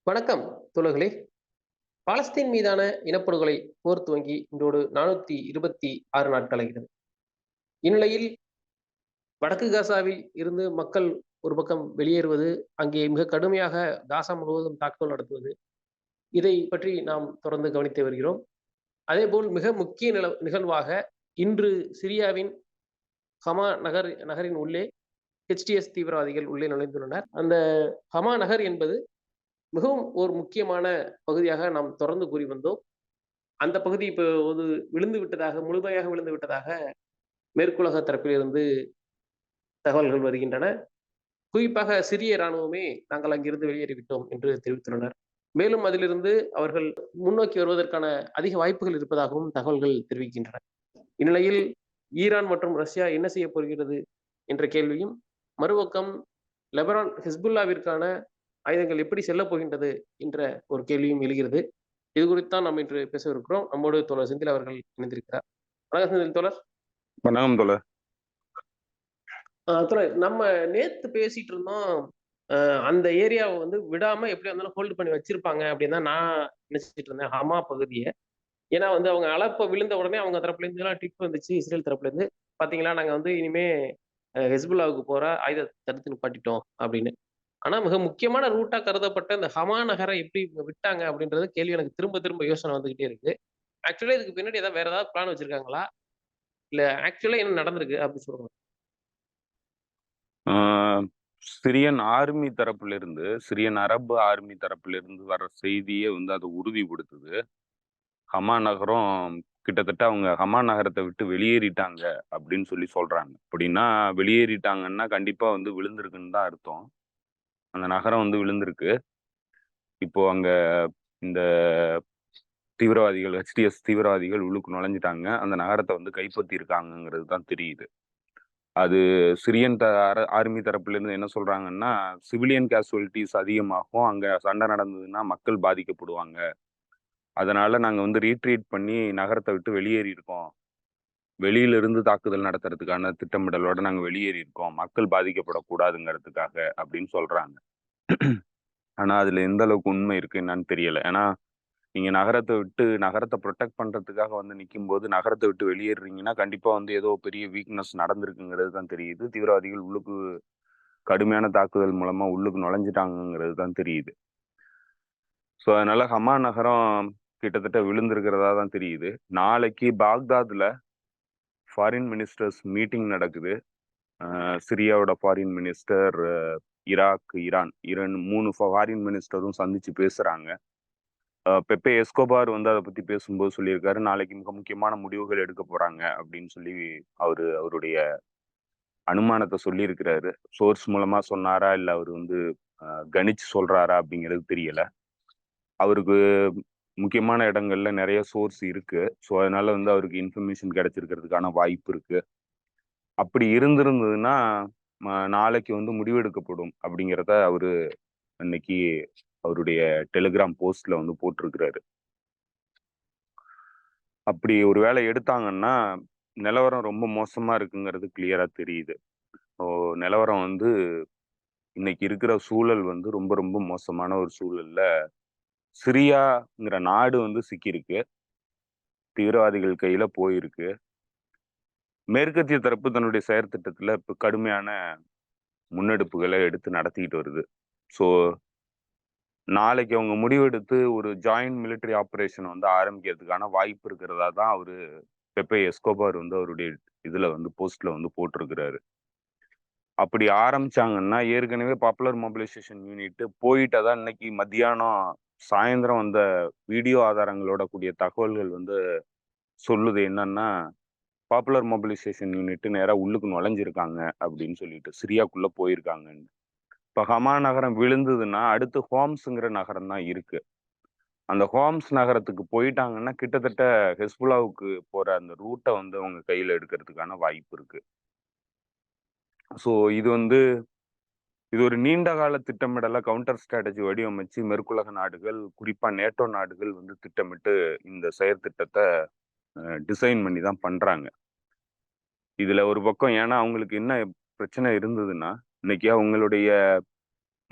வணக்கம் தோழர்களே. பாலஸ்தீன் மீதான இனப்படுகொலை போர் துவங்கி இன்றோடு 426 நாட்களாகிறது. இந்நிலையில் வடக்கு காசாவில் இருந்து மக்கள் ஒரு பக்கம் வெளியேறுவது, அங்கே மிக கடுமையாக காசா முழுவதும் தாக்குதல் நடத்துவது, இதை பற்றி நாம் தொடர்ந்து கவனித்து வருகிறோம். அதேபோல் மிக முக்கிய நிகழ்வாக இன்று சிரியாவின் ஹமா நகரின் உள்ளே HTS தீவிரவாதிகள் உள்ளே நுழைந்துள்ளனர். அந்த ஹமா நகர் என்பது மிகவும் ஒரு முக்கியமான பகுதியாக நாம் தொடர்ந்து கூறி வந்தோம். அந்த பகுதி இப்போ ஒரு விழுந்து விட்டதாக, முழுமையாக விழுந்து விட்டதாக மேற்குலக தரப்பிலிருந்து தகவல்கள் வருகின்றன. குறிப்பாக சிரிய இராணுவமே நாங்கள் அங்கிருந்து வெளியேறிவிட்டோம் என்று தெரிவித்துள்ளனர். மேலும் அதிலிருந்து அவர்கள் முன்னோக்கி வருவதற்கான அதிக வாய்ப்புகள் இருப்பதாகவும் தகவல்கள் தெரிவிக்கின்றன. இந்நிலையில் ஈரான் மற்றும் ரஷ்யா என்ன செய்ய போகிறது என்ற கேள்வியும், மறுபக்கம் லெபனான் ஹிஸ்புல்லாவிற்கான ஆயுதங்கள் எப்படி செல்லப் போகின்றது என்ற ஒரு கேள்வியும் எழுகிறது. இது குறித்து தான் நாம் இன்று பேசவிருக்கிறோம். நம்மோடு தோழர் செந்தில் அவர்கள் இணைந்திருக்கிறார். வணக்கம் செந்தில் தோழர். வணக்கம் தோழர். தோழர், நம்ம நேத்து பேசிட்டு இருந்தோம். அந்த ஏரியாவை வந்து விடாம எப்படியா இருந்தாலும் ஹோல்டு பண்ணி வச்சிருப்பாங்க அப்படின்னு தான் நான் நினைச்சிட்டு இருந்தேன், ஹமா பகுதியை. ஏன்னா வந்து அவங்க அலப்ப விழுந்த உடனே அவங்க தரப்புல இருந்து எல்லாம் ட்வீட் வந்துச்சு, இஸ்ரேல் தரப்புல இருந்து. பாத்தீங்களா, நாங்க வந்து இனிமே ஹெஸ்புல்லாவுக்கு போற ஆயுத தடுத்து நிப்பாட்டிட்டோம் அப்படின்னு. ஆனா மிக முக்கியமான ரூட்டா கருதப்பட்ட இந்த ஹமா நகரை எப்படி இவங்க விட்டாங்க அப்படின்றது கேள்வி எனக்கு திரும்ப திரும்ப யோசனை வந்துகிட்டே இருக்கு. ஆக்சுவலா இதுக்கு பின்னாடி ஏதாவது வேற ஏதாவது பிளான் வச்சிருக்காங்களா, இல்ல ஆக்சுவலா என்ன நடந்திருக்கு அப்படின்னு சொல்லுங்க. சிரியன் ஆர்மி தரப்பிலிருந்து, சிரியன் அரபு ஆர்மி தரப்பிலிருந்து வர செய்தியே வந்து அதை உறுதிப்படுத்துது. ஹமா நகரம் கிட்டத்தட்ட அவங்க ஹமா நகரத்தை விட்டு வெளியேறிட்டாங்க அப்படின்னு சொல்றாங்க. அப்படின்னா வெளியேறிட்டாங்கன்னா கண்டிப்பா வந்து விழுந்திருக்குன்னு தான் அர்த்தம். அந்த நகரம் வந்து விழுந்திருக்கு. இப்போ அங்க இந்த தீவிரவாதிகள், HTS தீவிரவாதிகள் உள்ளுக்கு நுழைஞ்சிட்டாங்க. அந்த நகரத்தை வந்து கைப்பற்றி இருக்காங்கிறது தான் தெரியுது. அது சிரியன் ஆர்மி தரப்பிலிருந்து என்ன சொல்றாங்கன்னா, சிவிலியன் கேசுவல்டீஸ் அதிகமாகும். அங்க சண்டை நடந்ததுன்னா மக்கள் பாதிக்கப்படுவாங்க. அதனால நாங்க வந்து ரீட்ரீட் பண்ணி நகரத்தை விட்டு வெளியேறி இருக்கோம். வெளியில இருந்து தாக்குதல் நடத்துறதுக்கான திட்டமிடலோட நாங்க வெளியேறி இருக்கோம். மக்கள் பாதிக்கப்படக்கூடாதுங்கிறதுக்காக அப்படின்னு சொல்றாங்க. ஆனா அதுல எந்த அளவுக்கு உண்மை இருக்கு என்னன்னு தெரியல. ஏன்னா நீங்க நகரத்தை ப்ரொடெக்ட் பண்றதுக்காக வந்து நிக்கும்போது, நகரத்தை விட்டு வெளியேறுறீங்கன்னா, கண்டிப்பா வந்து ஏதோ பெரிய வீக்னஸ் நடந்திருக்குங்கிறது தான் தெரியுது. தீவிரவாதிகள் உள்ளுக்கு கடுமையான தாக்குதல் மூலமா உள்ளுக்கு நுழைஞ்சிட்டாங்கங்கிறது தான் தெரியுது. ஸோ அதனால ஹமா நகரம் கிட்டத்தட்ட விழுந்திருக்கிறதா தான் தெரியுது. நாளைக்கு பாக்தாத்ல ஃபாரின் மினிஸ்டர்ஸ் மீட்டிங் நடக்குது. சிரியாவோட foreign minister, Iraq, Iran 3 foreign மினிஸ்டரும் சந்திச்சு பேசுறாங்க. பெப்பே எஸ்கோபார் வந்து அதை பத்தி பேசும்போது சொல்லியிருக்காரு, நாளைக்கு மிக முக்கியமான முடிவுகள் எடுக்க போறாங்க அப்படின்னு சொல்லி அவருடைய அனுமானத்தை சொல்லியிருக்கிறாரு. சோர்ஸ் மூலமா சொன்னாரா இல்ல அவர் வந்து கணிச்சு சொல்றாரா அப்படிங்கிறது தெரியல. அவருக்கு முக்கியமான இடங்கள்ல நிறைய சோர்ஸ் இருக்கு. ஸோ அதனால வந்து அவருக்கு இன்ஃபர்மேஷன் கிடைச்சிருக்கிறதுக்கான வாய்ப்பு இருக்கு. அப்படி இருந்திருந்ததுன்னா நாளைக்கு வந்து முடிவெடுக்கப்படும் அப்படிங்கிறத அவரு இன்னைக்கு அவருடைய டெலிகிராம் போஸ்ட்ல வந்து போட்டிருக்கிறாரு. அப்படி ஒரு வேலை எடுத்தாங்கன்னா நிலவரம் ரொம்ப மோசமா இருக்குங்கிறது கிளியரா தெரியுது. ஸோ நிலவரம் வந்து இன்னைக்கு இருக்கிற சூழல் வந்து ரொம்ப ரொம்ப மோசமான ஒரு சூழல்ல சிரியாங்கிற நாடு வந்து சிக்கியிருக்கு. தீவிரவாதிகள் கையில போயிருக்கு. மேற்கத்திய தரப்பு தன்னுடைய செயற்திட்டத்துல இப்ப கடுமையான முன்னெடுப்புகளை எடுத்து நடத்திக்கிட்டு வருது. ஸோ நாளைக்கு அவங்க முடிவெடுத்து ஒரு ஜாயிண்ட் மிலிட்டரி ஆபரேஷன் வந்து ஆரம்பிக்கிறதுக்கான வாய்ப்பு இருக்கிறதா தான் அவரு பெப்பே எஸ்கோபார் வந்து அவருடைய இதுல வந்து போஸ்ட்ல வந்து போட்டிருக்கிறாரு. அப்படி ஆரம்பிச்சாங்கன்னா ஏற்கனவே பாப்புலர் மொபிலைசேஷன் யூனிட் போயிட்டதான் இன்னைக்கு மத்தியானம் சாயந்தரம் வந்த வீடியோ ஆதாரங்களோட கூடிய தகவல்கள் வந்து சொல்லுது என்னன்னா, பாப்புலர் மொபிலைசேஷன் யூனிட் நேரா உள்ளுக்கு நுழைஞ்சிருக்காங்க அப்படின்னு சொல்லிட்டு சிரியாக்குள்ள போயிருக்காங்கன்னு. இப்ப ஹமா நகரம் விழுந்ததுன்னா அடுத்து ஹோம்ஸ்ங்கிற நகரம் தான் இருக்கு. அந்த ஹோம்ஸ் நகரத்துக்கு போயிட்டாங்கன்னா கிட்டத்தட்ட ஹெஸ்புல்லாவுக்கு போற அந்த ரூட்டை வந்து அவங்க கையில எடுக்கிறதுக்கான வாய்ப்பு இருக்கு. ஸோ இது ஒரு நீண்ட கால திட்டமிடல கவுண்டர் ஸ்ட்ராட்டஜி வடிவமைச்சு மேற்குலக நாடுகள், குறிப்பா நேட்டோ நாடுகள் வந்து திட்டமிட்டு இந்த செயற்திட்டத்தை டிசைன் பண்ணி தான் பண்றாங்க. இதுல ஒரு பக்கம் ஏன்னா அவங்களுக்கு என்ன பிரச்சனை இருந்ததுன்னா, இன்னைக்கு அவங்களுடைய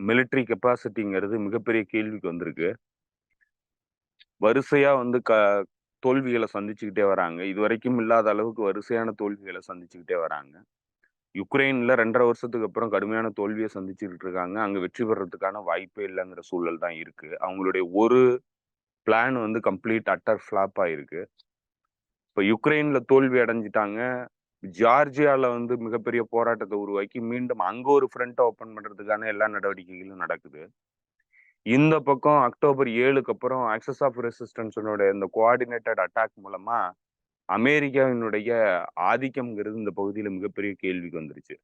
மிலிட்டரி கெப்பாசிட்டிங்கிறது மிகப்பெரிய கேள்விக்கு வந்திருக்கு. வரிசையா வந்து தோல்விகள சந்திச்சுக்கிட்டே வராங்க. இதுவரைக்கும் இல்லாத அளவுக்கு வரிசையான தோல்விகள சந்திச்சுக்கிட்டே வராங்க. யுக்ரைன்ல 2½ வருஷத்துக்கு அப்புறம் கடுமையான தோல்விய சந்திச்சுக்கிட்டு இருக்காங்க. அங்க வெற்றி பெறதுக்கான வாய்ப்பே இல்லங்கிற சூழல் தான் இருக்கு. அவங்களுடைய ஒரு பிளான் வந்து கம்ப்ளீட் அட்டர் ஃப்ளாப் ஆயிருக்கு. இப்ப யுக்ரைன்ல தோல்வி அடைஞ்சுட்டாங்க. ஜார்ஜியால வந்து மிகப்பெரிய போராட்டத்த உருவாக்கி, மீண்டும் அங்க ஒரு ஃப்ரண்ட்ட ஓப்பன் பண்றதுக்கான எல்லா நடவடிக்கைகளும் நடக்குது. இந்த பக்கம் அக்டோபர் 7க்கு அப்புறம் ஆக்சஸ் ஆஃப் ரெசிஸ்டன்ஸினுடைய இந்த கோஆர்டினேட்டட் அட்டாக் மூலமா அமெரிக்காவினுடைய ஆதிக்கம்ங்கிறது இந்த பகுதியில மிகப்பெரிய கேள்விக்கு வந்துருச்சு.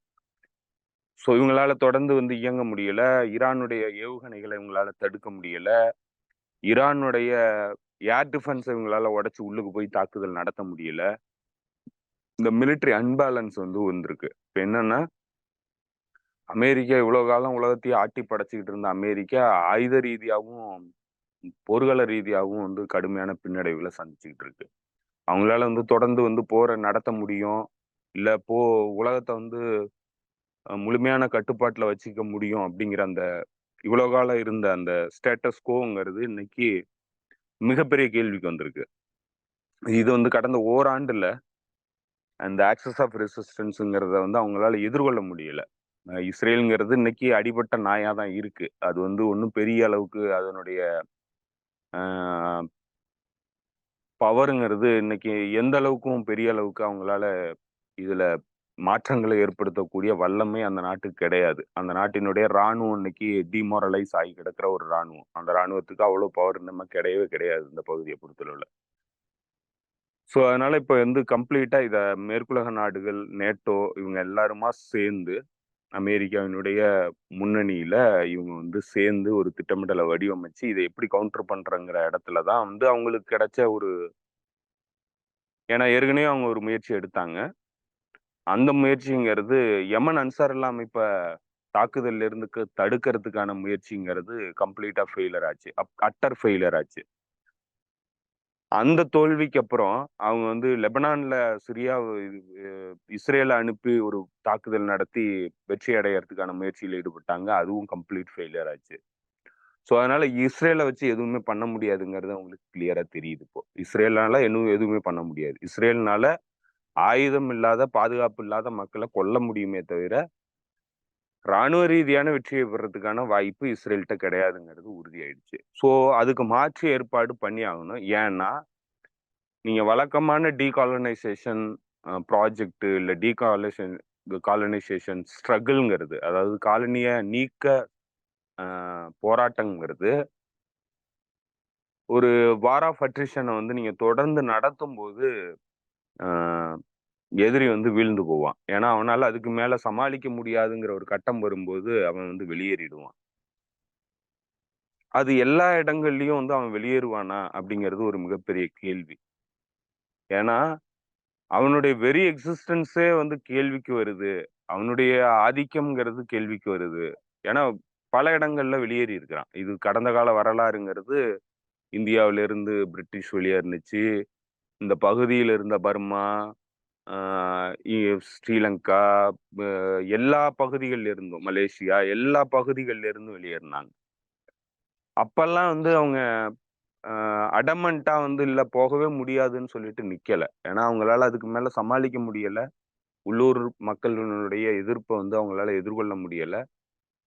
ஸோ இவங்களால தொடர்ந்து வந்து இயங்க முடியல. ஈரானுடைய ஏவுகணைகள இவங்களால தடுக்க முடியல. ஈரானுடைய ஏர் டிஃபென்ஸ இவங்களால உடைச்சு உள்ளுக்கு போய் தாக்குதல் நடத்த முடியல. இந்த மிலிட்டரி அன்பேலன்ஸ் வந்து வந்திருக்கு. இப்ப என்னன்னா, அமெரிக்கா இவ்வளவு காலம் உலகத்தையே ஆட்டி படைச்சுக்கிட்டு இருந்த அமெரிக்கா ஆயுத ரீதியாவும், பொருளாதார ரீதியாவும் வந்து கடுமையான பின்னடைவுகள சந்திச்சுக்கிட்டு இருக்கு. அவங்களால வந்து தொடர்ந்து வந்து போர நடத்த முடியும். இல்ல உலகத்த வந்து முழுமையான கட்டுப்பாட்டுல வச்சுக்க முடியும் அப்படிங்கிற அந்த இவ்வளவு காலம் இருந்த அந்த ஸ்டேட்டஸ் கோங்கிறது இன்னைக்கு மிகப்பெரிய கேள்விக்கு வந்திருக்கு. இது வந்து கடந்த ஓராண்டுல அந்த ஆக்சஸ் ஆஃப் ரெசிஸ்டன்ஸ்ங்கிறத வந்து அவங்களால எதிர்கொள்ள முடியல. இஸ்ரேல்ங்கிறது இன்னைக்கு அடிபட்ட நாயா தான் இருக்கு. அது வந்து ஒண்ணும் பெரிய அளவுக்கு அதனுடைய அ பவர்ங்கிறது இன்னைக்கு எந்த அளவுக்கும் பெரிய அளவுக்கு அவங்களால இதுல மாற்றங்களை ஏற்படுத்தக்கூடிய வல்லமை அந்த நாட்டுக்கு கிடையாது. அந்த நாட்டினுடைய ராணுவம் இன்னைக்கு டிமோரலைஸ் ஆகி கிடக்கிற ஒரு ராணுவம். அந்த ராணுவத்துக்கு அவ்வளவு பவர் நம்ம கிடையவே கிடையாது இந்த பகுதியை பொறுத்தளவுல. ஸோ அதனால இப்ப வந்து கம்ப்ளீட்டா இத மேற்குலக நாடுகள், நேட்டோ இவங்க எல்லாருமா சேர்ந்து அமெரிக்காவினுடைய முன்னணியில இவங்க வந்து சேர்ந்து ஒரு திட்டமிடலை வடிவமைச்சு இதை எப்படி கவுண்டர் பண்றங்கிற இடத்துல தான் வந்து அவங்களுக்கு கிடைச்ச ஒரு ஏன்னா ஏற்கனவே அவங்க ஒரு முயற்சி எடுத்தாங்க. அந்த முயற்சிங்கிறது யமன் அன்சாருல்லா அமைப்ப தாக்குதல்ல இருந்து தடுக்கிறதுக்கான முயற்சிங்கிறது கம்ப்ளீட்டா ஃபெயிலியர் ஆச்சு. அட்டர் ஃபெயிலியர் ஆச்சு. அந்த தோல்விக்கு அப்புறம் அவங்க வந்து லெபனான்ல சிரியா இஸ்ரேல அனுப்பி ஒரு தாக்குதல் நடத்தி வெற்றி அடையறதுக்கான முயற்சியில் ஈடுபட்டாங்க. அதுவும் கம்ப்ளீட் ஃபெயிலியர் ஆச்சு. ஸோ அதனால இஸ்ரேல வச்சு எதுவுமே பண்ண முடியாதுங்கிறது அவங்களுக்கு கிளியரா தெரியுது இப்போ. இஸ்ரேல்னால எதுவுமே பண்ண முடியாது. இஸ்ரேல்னால ஆயுதம் இல்லாத, பாதுகாப்பு இல்லாத மக்கள கொல்ல முடியுமே தவிர, ராணுவ ரீதியான வெற்றியை பெறதுக்கான வாய்ப்பு இஸ்ரேல்ட்ட கிடையாதுங்கிறது உறுதியாயிடுச்சு. ஸோ அதுக்கு மாற்று ஏற்பாடு பண்ணி ஆகணும். ஏன்னா, நீங்க வழக்கமான டீகாலனைசேஷன் ப்ராஜெக்ட் இல்ல காலனைசேஷன் ஸ்ட்ரகிள்ங்கிறது, அதாவது காலனிய நீக்க போராட்டங்கிறது, ஒரு வார் ஆஃப் அட்ரிஷன வந்து நீங்க தொடர்ந்து நடத்தும்போது, அ எதிரி வந்து வீழ்ந்து போவான். ஏன்னா, அவனால அதுக்கு மேல சமாளிக்க முடியாதுங்கிற ஒரு கட்டம் வரும்போது, அவன் வந்து வெளியேறிடுவான். அது எல்லா இடங்கள்லயும் வந்து அவன் வெளியேறுவானா? அப்படிங்கிறது ஒரு மிகப்பெரிய கேள்வி. ஏன்னா, அவனுடைய வெரி எக்ஸிஸ்டன்ஸே வந்து கேள்விக்கு வருது. அவனுடைய ஆதிக்கம்ங்கிறது கேள்விக்கு வருது. ஏன்னா, பல இடங்கள்ல வெளியேறி இருக்கிறான். இது கடந்த கால வரலாறுங்கிறது இந்தியாவிலிருந்து பிரிட்டிஷ் வெளியேறுனுச்சு. இந்த பகுதியில இருந்த பர்மா, ஆ இ ஸ்ரீலங்கா, ப எல்லா பகுதிகள்ல இருந்தும், மலேசியா எல்லா பகுதிகள்ல இருந்தும் வெளியேறுனாங்க. அப்பல்லாம் வந்து அவங்க அ அடமன்ட்டா வந்து இல்ல போகவே முடியாதுன்னு சொல்லிட்டு நிக்கல. ஏன்னா, அவங்களால அதுக்கு மேல சமாளிக்க முடியல. உள்ளூர் மக்களினுடைய எதிர்ப்ப வந்து அவங்களால எதிர்கொள்ள முடியல.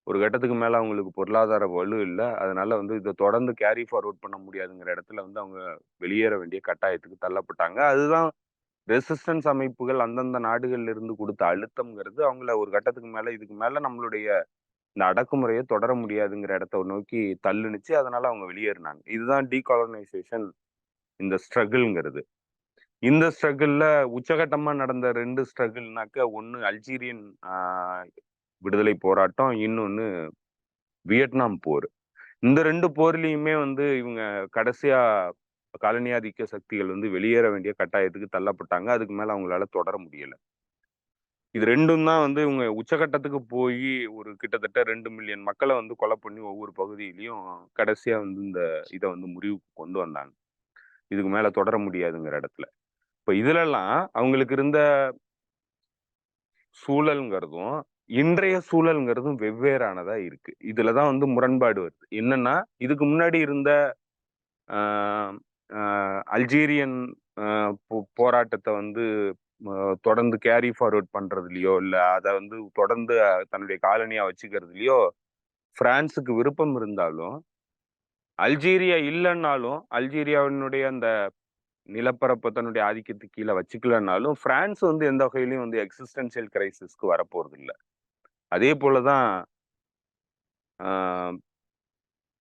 ஒரு கட்டத்துக்கு மேல அவங்களுக்கு பொருளாதார வலு இல்ல. அதனால வந்து இத தொடர்ந்து கேரி ஃபார்வர்ட் பண்ண முடியாதுங்கிற இடத்துல வந்து அவங்க வெளியேற வேண்டிய கட்டாயத்துக்கு தள்ளப்பட்டாங்க. அதுதான் ரெசிஸ்டன்ஸ் அமைப்புகள் அந்தந்த நாடுகள்ல இருந்து குடுத்த அழுத்தம்ங்கிறது அவங்கள ஒரு கட்டத்துக்கு மேல இதுக்கு மேல நம்மளுடைய இந்த அடக்குமுறைய தொடர முடியாதுங்கிற இடத்த நோக்கி தள்ளுனுச்சு. அதனால அவங்க வெளியேறுனாங்க. இதுதான் டீகாலனைசேஷன் இந்த ஸ்ட்ரகிள்ங்கிறது. இந்த ஸ்ட்ரகிள்ல உச்சகட்டமா நடந்த 2 ஸ்ட்ரகிள்னாக்க, ஒண்ணு அல்ஜீரியன் விடுதலை போராட்டம், இன்னொன்னு வியட்நாம் போர். இந்த 2 போர்லயுமே வந்து இவங்க கடைசியா காலனி ஆதிக்க சக்திகள் வந்து வெளியேற வேண்டிய கட்டாயத்துக்கு தள்ளப்பட்டாங்க. அதுக்கு மேல அவங்களால தொடர முடியல. இது 2ம் தான் வந்து இவங்க உச்சகட்டத்துக்கு போயி ஒரு கிட்டத்தட்ட 2 மில்லியன் மக்கள வந்து கொலை பண்ணி ஒவ்வொரு பகுதியிலயும் கடைசியா வந்து இந்த இத வந்து முடிவுக்கு கொண்டு வந்தாங்க. இதுக்கு மேல தொடர முடியாதுங்கிற இடத்துல. இப்ப இதுலலாம் அவங்களுக்கு இருந்த சூழல்ங்கிறதும், இன்றைய சூழல்ங்கிறதும் வெவ்வேறானதா இருக்கு. இதுல தான் வந்து முரண்பாடு வருது. என்னன்னா, இதுக்கு முன்னாடி இருந்த ஆ அ அல்ஜீரியன் அ போராட்டத்த வந்து அ தொடர்ந்து கேரி ஃபார்வர்ட் பண்றதுலயோ, இல்ல அத வந்து தொடர்ந்து தன்னுடைய காலனியா வச்சுக்கிறதுலயோ பிரான்சுக்கு விருப்பம் இருந்தாலும், அல்ஜீரியா இல்லன்னாலும், அல்ஜீரியாவினுடைய அந்த நிலப்பரப்ப தன்னுடைய ஆதிக்கத்துக்கு கீழ வச்சுக்கலன்னாலும், பிரான்ஸ் வந்து எந்த வகையிலயும் வந்து எக்ஸிஸ்டென்ஷியல் கிரைசிஸ்க்கு வரப்போறதில்ல. அதே போல தான் ஆ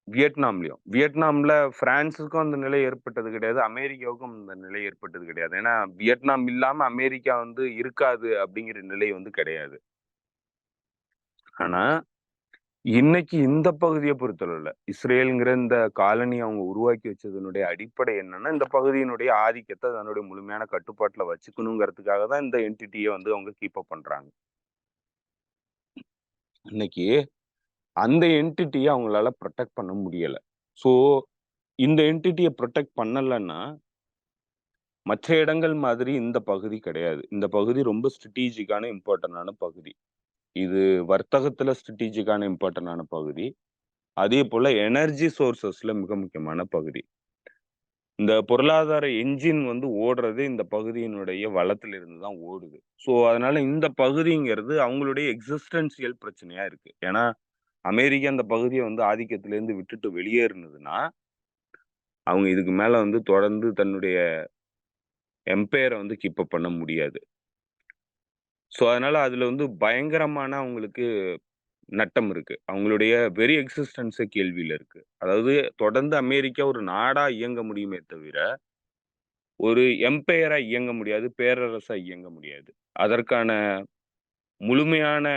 வியட்நாம்லயும். வியட்நாம்ல பிரான்சுக்கும் அந்த நிலை ஏற்பட்டது கிடையாது. அமெரிக்காவுக்கும் அந்த நிலை ஏற்பட்டது கிடையாது. ஏன்னா, வியட்நாம் இல்லாம அமெரிக்கா வந்து இருக்காது அப்படிங்கிற நிலை வந்து கிடையாது. ஆனா, இன்னைக்கு இந்த பகுதிய பொறுத்தளவுல, இஸ்ரேல்ங்கிற இந்த காலனி அவங்க உருவாக்கி வச்சதனுடைய அடிப்படை என்னன்னா, இந்த பகுதியினுடைய ஆதிக்கத்த தன்னுடைய முழுமையான கட்டுப்பாட்டுல வச்சுக்கணுங்கிறதுக்காக தான் இந்த என்டிட்டிய வந்து அவங்க கீப் அப் பண்றாங்க. இன்னைக்கு அந்த என்டிட்டிய அவங்களால புரொடெக்ட் பண்ண முடியல. ஸோ, இந்த என்டிட்டிய புரொடெக்ட் பண்ணலன்னா, மற்ற இடங்கள் மாதிரி இந்த பகுதி கிடையாது. இந்த பகுதி ரொம்ப ஸ்ட்ராடஜிக்கான இம்பார்ட்டன்டான பகுதி. இது வர்த்தகத்துல ஸ்ட்ராடஜிக்கான இம்பார்ட்டன்டான பகுதி. அதேபோல எனர்ஜி சோர்ஸஸ்ல மிக முக்கியமான பகுதி. இந்த பொருளாதார என்ஜின் வந்து ஓடுறதே இந்த பகுதியினுடைய வளத்திலிருந்து தான் ஓடுது. ஸோ, அதனால இந்த பகுதிங்கிறது அவங்களுடைய எக்ஸிஸ்டென்ஷியல் பிரச்சனையா இருக்கு. ஏன்னா, அமெரிக்கா அந்த பகுதிய வந்து ஆதிக்கத்திலேருந்து விட்டுட்டு வெளியேறுனதுன்னா, அவங்க இதுக்கு மேல வந்து தொடர்ந்து தன்னுடைய எம்பையர வந்து கீப் அப் பண்ண முடியாது. ஸோ, அதனால அதுல வந்து பயங்கரமான அவங்களுக்கு நட்டம் இருக்கு. அவங்களுடைய வெரி எக்ஸிஸ்டன்ஸே கேள்வியில இருக்கு. அதாவது தொடர்ந்து அமெரிக்கா ஒரு நாடா இயங்க முடியுமே தவிர, ஒரு எம்பையரா இயங்க முடியாது. பேரரசா இயங்க முடியாது. அதற்கான முழுமையான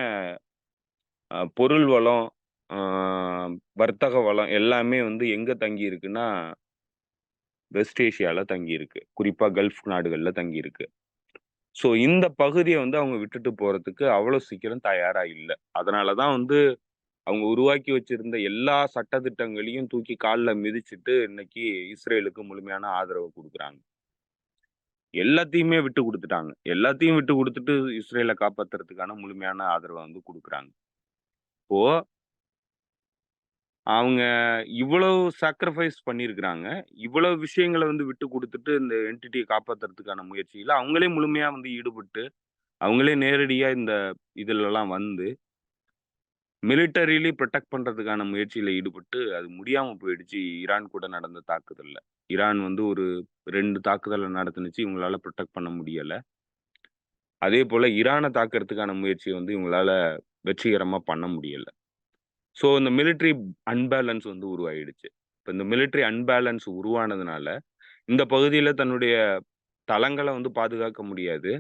பொருள் வளம், ஆ வர்த்தக வளம் எல்லாமே வந்து எங்க தங்கி இருக்குன்னா, வெஸ்ட் ஏசியால தங்கி இருக்கு. குறிப்பா கல்ஃப் நாடுகள்ல தங்கி இருக்கு. ஸோ இந்த பகுதிய வந்து அவங்க விட்டுட்டு போறதுக்கு அவ்வளோ சீக்கிரம் தயாரா இல்ல. அதனால தான் வந்து அவங்க உருவாக்கி வச்சிருந்த எல்லா சட்டதிட்டங்களையும் தூக்கி கால்ல மிதிச்சுட்டு, இன்னைக்கு இஸ்ரேலுக்கு முழுமையான ஆதரவு குடுக்குறாங்க. எல்லாத்தையுமே விட்டு குடுத்துட்டாங்க. எல்லாத்தையும் விட்டு குடுத்துட்டு இஸ்ரேல காப்பாத்துறதுக்கான முழுமையான ஆதரவ வந்து குடுக்குறாங்க. இப்போ அவங்க இவ்வளவு சாக்ரிஃபைஸ் பண்ணியிருக்கிறாங்க. இவ்வளவு விஷயங்கள வந்து விட்டு குடுத்துட்டு இந்த என்டிட்டிய காப்பாத்துறதுக்கான முயற்சியில அவங்களே முழுமையா வந்து ஈடுபட்டு, அவங்களே நேரடியா இந்த இதுலலாம் வந்து மிலிட்டரிலி புரொடெக்ட் பண்றதுக்கான முயற்சியில ஈடுபட்டு, அது முடியாம போயிடுச்சு ஈரான் கூட நடந்த தாக்குதல்ல. ஈரான் வந்து ஒரு 2 தாக்குதல நடத்துனுச்சு. இவங்களால புரொடெக்ட் பண்ண முடியல. அதேபோல ஈரான தாக்குறதுக்கான முயற்சிய வந்து இவங்களால வெற்றிகரமா பண்ண முடியல. ஸோ இந்த மிலிட்டரி அன்பேலன்ஸ் வந்து உருவாயிடுச்சு. இப்ப இந்த மிலிட்டரி அன்பேலன்ஸ் உருவானதுனால, இந்த பகுதியில தன்னுடைய தளங்கள வந்து பாதுகாக்க முடியாது.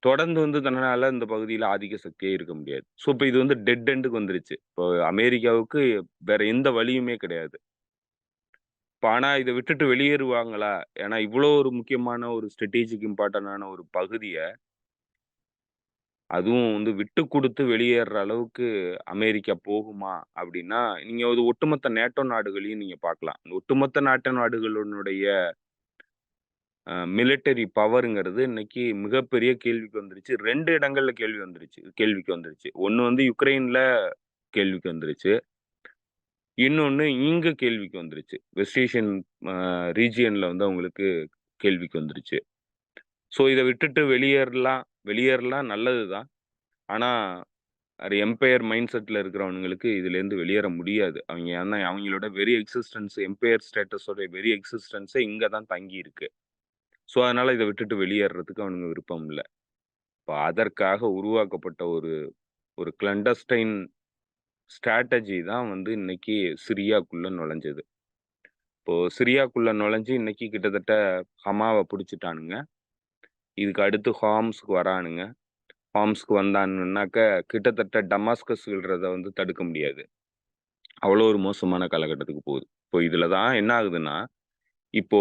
தொடர்ந்து வந்து தன்னால இந்த பகுதியில ஆதிக்க சக்தியே இருக்க முடியாது. ஸோ, இப்ப இது வந்து டெட் எண்டுக்கு வந்துருச்சு. இப்போ அமெரிக்காவுக்கு வேற எந்த வழியுமே கிடையாது. இப்ப ஆனா இத விட்டுட்டு வெளியேறுவாங்களா? ஏன்னா இவ்ளோ ஒரு முக்கியமான ஒரு ஸ்ட்ராடஜிக் இம்பார்ட்டன்டான ஒரு பகுதிய, அதுவும் வந்து விட்டு குடுத்து வெளியேறுற அளவுக்கு அமெரிக்கா போகுமா? அப்டின்னா, நீங்க ஒரு ஒட்டுமொத்த நேட்டோ நாடுகளையும் நீங்க பார்க்கலாம். இந்த ஒட்டுமொத்த நேட்டோ நாடுகளினுடைய மிலிட்டரி பவர்ங்கிறது இன்னைக்கு மிகப்பெரிய கேள்விக்கு வந்துருச்சு. 2 இடங்கள்ல கேள்விக்கு வந்துருச்சு. ஒண்ணு வந்து யுக்ரைன்ல கேள்விக்கு வந்துருச்சு. இன்னொன்னு இங்க கேள்விக்கு வந்துருச்சு. வெஸ்ட் ஏசியன் அ ரீஜியன்ல வந்து அவங்களுக்கு கேள்விக்கு வந்துருச்சு. ஸோ இத விட்டுட்டு வெளியேறலாம் நல்லது தான். ஆனா, அது எம்பையர் மைண்ட் செட்ல இருக்கிறவனுங்களுக்கு இதுலேருந்து வெளியேற முடியாது. அவைங்க ஆனா அவங்களோட வெரி எக்ஸிஸ்டன்ஸ் எம்பையர் ஸ்டேட்டஸோட வெரி எக்ஸிஸ்டன்ஸே இங்க தான் தங்கி இருக்கு. ஸோ அதனால இத விட்டுட்டு வெளியேறதுக்கு அவனுங்க விருப்பம் இல்ல. இப்ப அதற்காக உருவாக்கப்பட்ட ஒரு ஒரு கிளண்டஸ்டைன் ஸ்ட்ராட்டஜி தான் வந்து இன்னைக்கு சிரியாக்குள்ள நுழைஞ்சது. இப்போ சிரியாக்குள்ள நுழைஞ்சு இன்னைக்கு கிட்டத்தட்ட ஹமாவ புடிச்சுட்டானுங்க. இதுக்கு அடுத்து ஹாம்ஸ்க்கு வரானுங்க. ஹாம்ஸ்க்கு வந்தானுங்கன்னாக்க கிட்டத்தட்ட டமாஸ்கஸ் விழ்றத வந்து தடுக்க முடியாது. அவ்வளோ ஒரு மோசமான காலகட்டத்துக்கு போகுது. இப்போ இதுல தான் என்ன ஆகுதுன்னா, இப்போ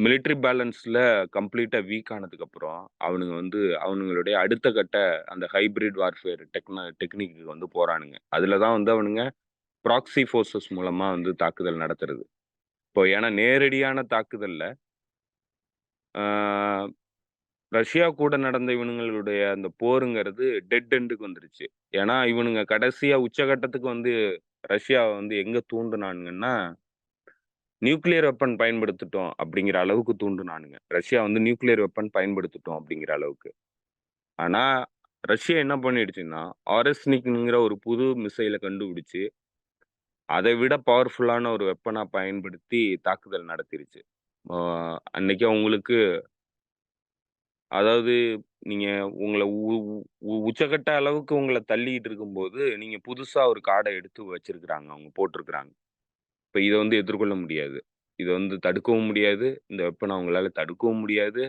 மிலிட்டரி பேலன்ஸ்ல கம்ப்ளீட்டா வீக் ஆனதுக்கப்புறம், அவனுங்க வந்து அவனுங்களுடைய அடுத்த கட்ட அந்த ஹைபிரிட் வார்ஃபேர் டெக்னிக்கு வந்து போறானுங்க. அதுல தான் வந்து அவனுங்க ப்ராக்ஸி ஃபோர்ஸஸ் மூலமா வந்து தாக்குதல் நடத்துறது. இப்போ ஏன்னா நேரடியான தாக்குதல்ல, ஆ ரஷ்யா கூட நடந்த இவனுங்களுடைய அந்த போருங்கிறது டெட் எண்டுக்கு வந்துருச்சு. ஏன்னா, இவனுங்க கடைசியா உச்சகட்டத்துக்கு வந்து ரஷ்யாவ வந்து எங்க தூண்டுனானுங்கன்னா, நியூக்ளியர் வெப்பன் பயன்படுத்தட்டும் அப்படிங்கிற அளவுக்கு தூண்டுனானுங்க. ரஷ்யா வந்து நியூக்ளியர் வெப்பன் பயன்படுத்தட்டும் அப்படிங்கிற அளவுக்கு. ஆனா, ரஷ்யா என்ன பண்ணிடுச்சுன்னா, ஆர்எஸ்னிக்ங்கிற ஒரு புது மிசைல கண்டுபிடிச்சு, அதை விட பவர்ஃபுல்லான ஒரு வெப்பனா பயன்படுத்தி தாக்குதல் நடத்திருச்சு. ஆ அன்னைக்கு அவங்களுக்கு அதாவது நீங்க உங்கள உ உ உச்சகட்ட அளவுக்கு உங்கள தள்ளிட்டு இருக்கும்போது, நீங்க புதுசா ஒரு கார்ட எடுத்து வச்சிருக்கிறாங்க. அவங்க போட்டிருக்கிறாங்க. இப்ப இத வந்து எதிர்கொள்ள முடியாது. இத வந்து தடுக்கவும் முடியாது. இந்த வெப்பன அவங்களால தடுக்கவும் முடியாது.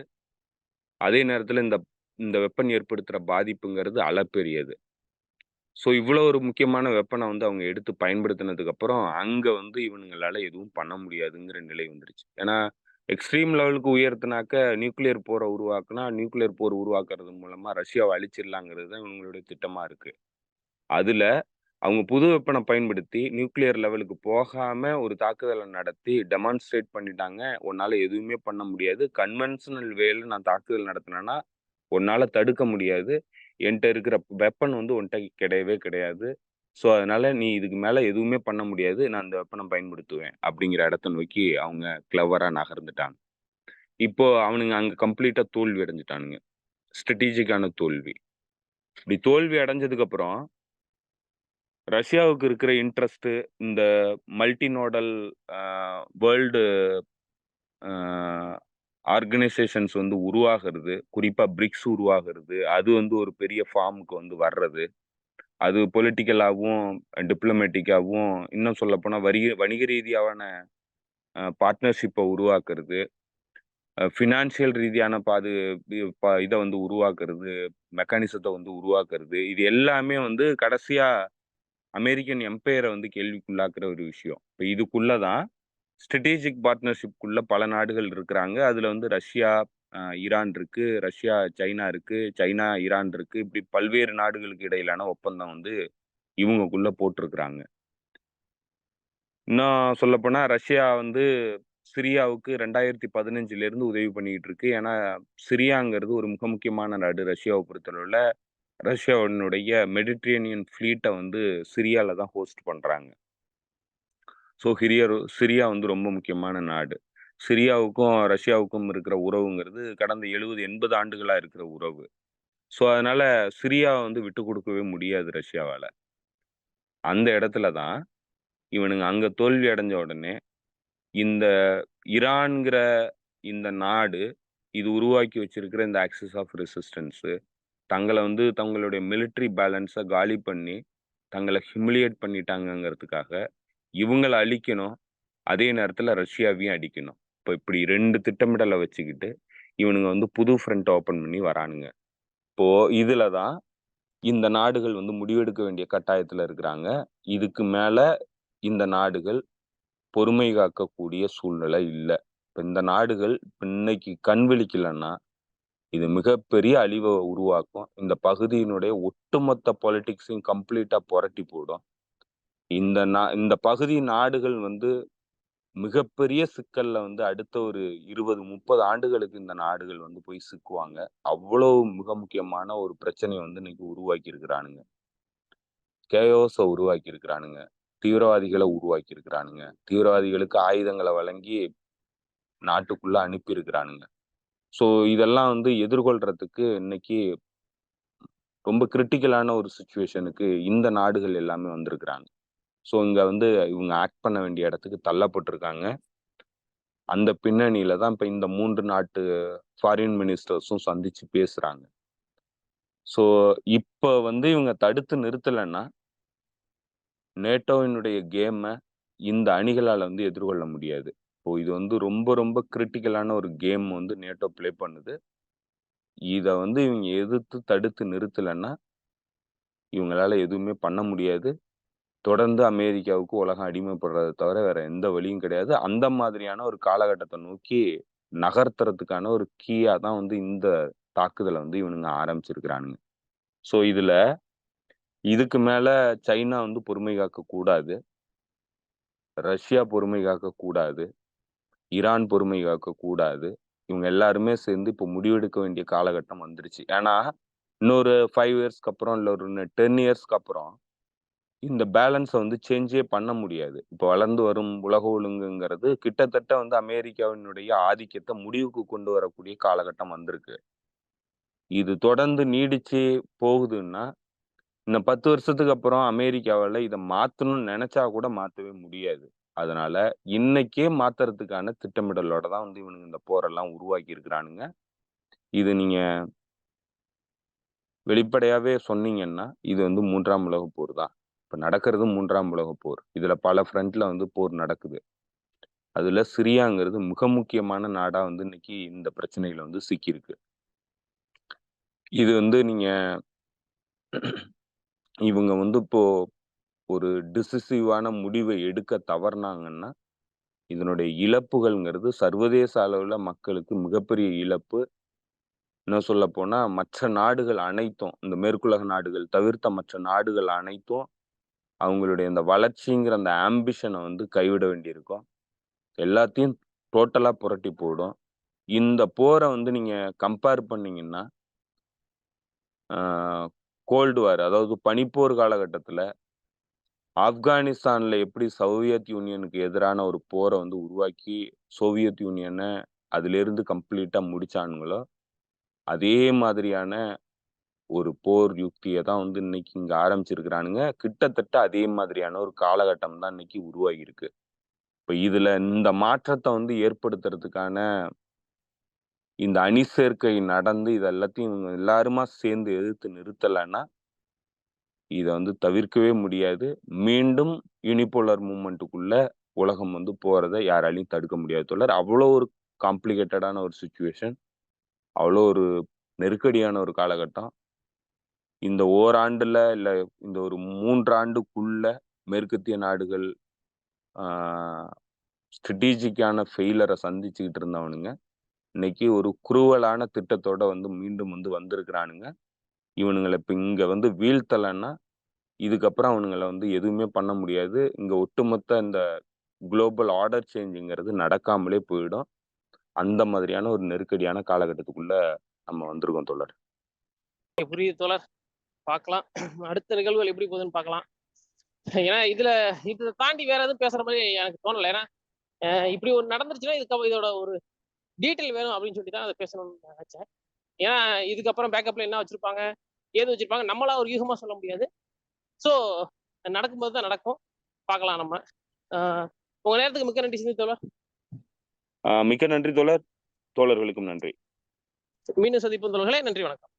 அதே நேரத்தில இந்த இந்த வெப்பன் ஏற்படுத்துற பாதிப்புங்கிறது அளப்பெரியது. ஸோ, இவ்வளோ ஒரு முக்கியமான வெப்பன வந்து அவங்க எடுத்து பயன்படுத்தினதுக்கு அப்புறம், அங்க வந்து இவனுங்களால எதுவும் பண்ண முடியாதுங்கிற நிலை வந்துருச்சு. ஏன்னா, எக்ஸ்ட்ரீம் லெவலுக்கு உயர்த்துனாக்க நியூக்ளியர் போர உருவாக்குனா, நியூக்ளியர் போர் உருவாக்குறது மூலமா ரஷ்யாவ அழிச்சிடலாங்கிறது தான் இவங்களுடைய திட்டமா இருக்கு. அதுல அவங்க புது வெப்பன பயன்படுத்தி நியூக்ளியர் லெவலுக்கு போகாம ஒரு தாக்குதல நடத்தி டெமான்ஸ்ட்ரேட் பண்ணிட்டாங்க. உன்னால எதுவுமே பண்ண முடியாது. கன்வென்ஷனல் வேல நான் தாக்குதல் நடத்தினேன்னா, உன்னால தடுக்க முடியாது. என்ட்ட இருக்கிற வெப்பன் வந்து உன்ட்ட கிடையவே கிடையாது. ஸோ, அதனால நீ இதுக்கு மேல எதுவுமே பண்ண முடியாது. நான் இந்த வெப்பன பயன்படுத்துவேன். அப்படிங்கிற இடத்த நோக்கி அவங்க கிளவரா நகர்ந்துட்டாங்க. இப்போ அவனுங்க அங்க கம்ப்ளீட்டா தோல்வி அடைஞ்சுட்டானுங்க. ஸ்ட்ராடஜிக்கான தோல்வி. இப்படி தோல்வி அடைஞ்சதுக்கு அப்புறம் ரஷ்யாவுக்கு இருக்கிற இன்ட்ரெஸ்ட்டு, இந்த மல்டிநோடல் அ வேர்ல்டு அ ஆர்கனைசேஷன்ஸ் வந்து உருவாகுறது. குறிப்பா பிரிக்ஸ் உருவாகுறது. அது வந்து ஒரு பெரிய ஃபார்முக்கு வந்து வர்றது. அது பொலிட்டிக்கலாவும், டிப்ளமேட்டிக்காவும் இன்னும் சொல்லப்போனா வணிக ரீதியான பார்ட்னர்ஷிப்ப உருவாக்குறது. ஃபினான்சியல் ரீதியான இத வந்து உருவாக்குறது. மெக்கானிசத்த வந்து உருவாக்குறது. இது எல்லாமே வந்து கடைசியா அமெரிக்கன் எம்பையர வந்து கேள்விக்குள்ளாக்குற ஒரு விஷயம். இப்ப இதுக்குள்ள தான் ஸ்ட்ராடஜிக் பார்ட்னர்ஷிப்குள்ள பல நாடுகள் இருக்கிறாங்க. அதுல வந்து ரஷ்யா, ஈரான் இருக்கு. ரஷ்யா, சைனா இருக்கு. சைனா, ஈரான் இருக்கு. இப்படி பல்வேறு நாடுகளுக்கு இடையிலான ஒப்பந்தம் வந்து இவங்கக்குள்ள போட்டிருக்கிறாங்க. இன்னும் சொல்லப்போனா ரஷ்யா வந்து சிரியாவுக்கு 2015லேருந்து உதவி பண்ணிக்கிட்டு இருக்கு. ஏன்னா, சிரியாங்கிறது ஒரு மிக முக்கியமான நாடு ரஷ்யாவ பொறுத்தளவுல. ரஷ்யாவினுடைய மெடிட்டரேனியன் ஃப்ளீட்ட வந்து சிரியால தான் ஹோஸ்ட் பண்றாங்க. ஸோ சிரியா வந்து ரொம்ப முக்கியமான நாடு. சிரியாவுக்கும், ரஷ்யாவுக்கும் இருக்கிற உறவுங்கிறது கடந்த 70, 80 ஆண்டுகளா இருக்கிற உறவு. ஸோ, அதனால சிரியாவ வந்து விட்டுக் குடுக்கவே முடியாது ரஷ்யாவால. அந்த இடத்துல தான் இவனுங்க அங்க தோல்வி அடைஞ்ச உடனே, இந்த ஈரான்ங்கிற இந்த நாடு, இது உருவாக்கி வச்சிருக்கிற இந்த ஆக்சிஸ் ஆஃப் ரெசிஸ்டன்ஸ் தங்கள வந்து தங்களுடைய மிலிட்டரி பேலன்ஸ காலி பண்ணி, தங்கள ஹியூமிலியேட் பண்ணிட்டாங்கங்கிறதுக்காக, இவங்கள அழிக்கணும். அதே நேரத்தில ரஷ்யாவையும் அடிக்கணும். இப்ப இப்படி 2 திட்டமிடல வச்சுக்கிட்டு, இவனுங்க வந்து புது ஃப்ரண்ட் ஓப்பன் பண்ணி வரானுங்க. இப்போ இதுல தான் இந்த நாடுகள் வந்து முடிவெடுக்க வேண்டிய கட்டாயத்துல இருக்கிறாங்க. இதுக்கு மேல இந்த நாடுகள் பொறுமை காக்கக்கூடிய சூழ்நிலை இல்ல. இப்ப இந்த நாடுகள் இன்னைக்கு கண் விழிக்கலன்னா, இது மிகப்பெரிய அழிவ உருவாக்கும். இந்த பகுதியினுடைய ஒட்டுமொத்த பாலிடிக்ஸையும் கம்ப்ளீட்டா புரட்டி போடும். இந்த பகுதி நாடுகள் வந்து மிகப்பெரிய சிக்கல்ல வந்து அடுத்த ஒரு 20, 30 ஆண்டுகளுக்கு இந்த நாடுகள் வந்து போய் சிக்குவாங்க. அவ்வளவு மிக முக்கியமான ஒரு பிரச்சனைய வந்து இன்னைக்கு உருவாக்கி இருக்கிறானுங்க. கேயோஸ உருவாக்கி இருக்கிறானுங்க. தீவிரவாதிகள உருவாக்கி இருக்கிறானுங்க. தீவிரவாதிகளுக்கு ஆயுதங்கள வழங்கி நாட்டுக்குள்ள அனுப்பி இருக்கிறானுங்க. ஸோ இதெல்லாம் வந்து எதிர்கொள்றதுக்கு இன்னைக்கு ரொம்ப கிரிட்டிக்கலான ஒரு சிச்சுவேஷனுக்கு இந்த நாடுகள் எல்லாமே வந்திருக்கிறாங்க. ஸோ இங்க வந்து இவங்க ஆக்ட் பண்ண வேண்டிய இடத்துக்கு தள்ளப்பட்டிருக்காங்க. அந்த பின்னணியில தான் இப்ப இந்த 3 நாட்டு ஃபாரின் மினிஸ்டர்ஸும் சந்திச்சு பேசுறாங்க. ஸோ இப்ப வந்து இவங்க தடுத்து நிறுத்தலன்னா, நேட்டோவினுடைய கேம இந்த அணிகளால வந்து எதிர்கொள்ள முடியாது. இப்போ இது வந்து ரொம்ப ரொம்ப கிரிட்டிக்கலான ஒரு கேம் வந்து நேட்டோ ப்ளே பண்ணுது. இத வந்து இவங்க எதிர்த்து தடுத்து நிறுத்தலன்னா, இவங்களால எதுவுமே பண்ண முடியாது. தொடர்ந்து அமெரிக்காவுக்கு உலகம் அடிமைப்படுறத தவிர வேற எந்த வழியும் கிடையாது. அந்த மாதிரியான ஒரு காலகட்டத்த நோக்கி நகர்த்துறதுக்கான ஒரு கீயா தான் வந்து இந்த தாக்குதல வந்து இவனுங்க ஆரம்பிச்சிருக்கிறானுங்க. ஸோ இதுக்கு மேல சைனா வந்து பொறுமை காக்கக் கூடாது. ரஷ்யா பொறுமை காக்கக் கூடாது. ஈரான் பொறுமை காக்கக் கூடாது. இவங்க எல்லாருமே சேர்ந்து இப்போ முடிவெடுக்க வேண்டிய காலகட்டம் வந்துருச்சு. ஏன்னா, இன்னொரு 5 இயர்ஸ்க்கு அப்புறம், இல்ல ஒரு 10 இயர்ஸ்க்கு அப்புறம் இந்த பேலன்ஸ வந்து சேஞ்சே பண்ண முடியாது. இப்போ வளர்ந்து வரும் உலக ஒழுங்குங்கிறது கிட்டத்தட்ட வந்து அமெரிக்காவினுடைய ஆதிக்கத்த முடிவுக்கு கொண்டு வரக்கூடிய காலகட்டம் வந்திருக்கு. இது தொடர்ந்து நீடிச்சு போகுதுன்னா, இன்னும் 10 வருஷத்துக்கு அப்புறம் அமெரிக்காவால இத மாத்தணும்னு நெனச்சா கூட மாத்தவே முடியாது. அதனால இன்னைக்கே மாத்துறதுக்கான திட்டமிடலோட தான் வந்து இவனுங்க இந்த போரெல்லாம் உருவாக்கி இருக்கிறானுங்க. இது நீங்க வெளிப்படையாவே சொன்னீங்கன்னா, இது வந்து 3ஆம் உலகப் போர் தான். இப்ப நடக்கிறது 3ஆம் உலகப் போர். இதுல பல ஃப்ரண்ட்ல வந்து போர் நடக்குது. அதுல சிரியாங்கிறது மிக முக்கியமான நாடா வந்து இன்னைக்கு இந்த பிரச்சனையில வந்து சிக்கியிருக்கு. இது வந்து நீங்க இவங்க வந்து இப்போ ஒரு டிசிசிவான முடிவை எடுக்க தவறுனாங்கன்னா, இதனுடைய இழப்புகள்ங்கிறது சர்வதேச அளவுல மக்களுக்கு மிகப்பெரிய இழப்பு. இன்னும் சொல்லப்போனா மற்ற நாடுகள் அனைத்தும், இந்த மேற்குலக நாடுகள் தவிர்த்த மற்ற நாடுகள் அனைத்தும், அவங்களுடைய இந்த வளர்ச்சிங்கிற அந்த ஆம்பிஷன வந்து கைவிட வேண்டியிருக்கும். எல்லாத்தையும் டோட்டலா புரட்டி போடும். இந்த போர வந்து நீங்க கம்பேர் பண்ணீங்கன்னா, ஆ கோல்டு வார் அதாவது பனிப்போர் காலகட்டத்தில ஆப்கானிஸ்தான்ல எப்படி சோவியத் யூனியனுக்கு எதிரான ஒரு போர வந்து உருவாக்கி, சோவியத் யூனியன அதிலிருந்து கம்ப்ளீட்டா முடிச்சானுங்களோ, அதே மாதிரியான ஒரு போர் யுக்திய தான் வந்து இன்னைக்கு இங்க ஆரம்பிச்சிருக்கிறானுங்க. கிட்டத்தட்ட அதே மாதிரியான ஒரு காலகட்டம் தான் இன்னைக்கு உருவாகியிருக்கு. இப்ப இதுல இந்த மாற்றத்த வந்து ஏற்படுத்துறதுக்கான இந்த அணி சேர்க்கை நடந்து, இது எல்லாத்தையும் இவங்க எல்லாருமா சேர்ந்து எதிர்த்து நிறுத்தலன்னா, இத வந்து தவிர்க்கவே முடியாது. மீண்டும் யூனிபோலார் மூவ்மென்ட்க்குள்ள உலகம் வந்து போறத யாராலயும் தடுக்க முடியாது தோழர். அவ்வளோ ஒரு காம்ப்ளிகேட்டடான ஒரு சிச்சுவேஷன். அவ்வளோ ஒரு நெருக்கடியான ஒரு காலகட்டம். இந்த ஓராண்டுல, இல்ல இந்த ஒரு 3 ஆண்டுக்குள்ள மேற்கத்திய நாடுகள் ஆ ஸ்ட்ராடஜிக்கான ஃபெயிலியர சந்திச்சுக்கிட்டு இருந்தவனுங்க, இன்னைக்கு ஒரு குரூவலான திட்டத்தோட வந்து மீண்டும் வந்து வந்திருக்கிறானுங்க. இவனுங்கள இப்ப இங்க வந்து வீழ்த்தலன்னா, இதுக்கப்புறம் அவனுங்கள வந்து எதுவுமே பண்ண முடியாது. இங்க ஒட்டுமொத்த இந்த குளோபல் ஆர்டர் சேஞ்சுங்கிறது நடக்காமலே போயிடும். அந்த மாதிரியான ஒரு நெருக்கடியான காலகட்டத்துக்குள்ள நம்ம வந்திருக்கோம் தோழர். புரியுது தோழர். பார்க்கலாம். அடுத்த நிகழ்வுகள் எப்படி போகுதுன்னு பார்க்கலாம். ஏன்னா இத தாண்டி வேற எதுவும் பேசுற மாரி எனக்கு தோணல. ஏன்னா இப்படி ஒரு நடந்துருச்சுன்னா இதோட ஒரு டீட்டெயில் வேணும் அப்படின்னு சொல்லி தான் அத பேசணும்னு நெனச்சேன். ஏன்னா இதுக்கப்புறம் பேக்கப்ல என்ன வச்சிருப்பாங்க, ஏது வச்சிருப்பாங்க நம்மளா ஒரு யூகமா சொல்ல முடியாது. ஸோ நடக்கும்போது தான் நடக்கும். பார்க்கலாம் நம்ம. அ உங்க நேரத்துக்கு மிக்க நன்றி சிந்து தோழர். மிக்க நன்றி தோழர். தோழர்களுக்கும் நன்றி. மீண்டும் சந்திப்போம் தோழர்களே. நன்றி, வணக்கம்.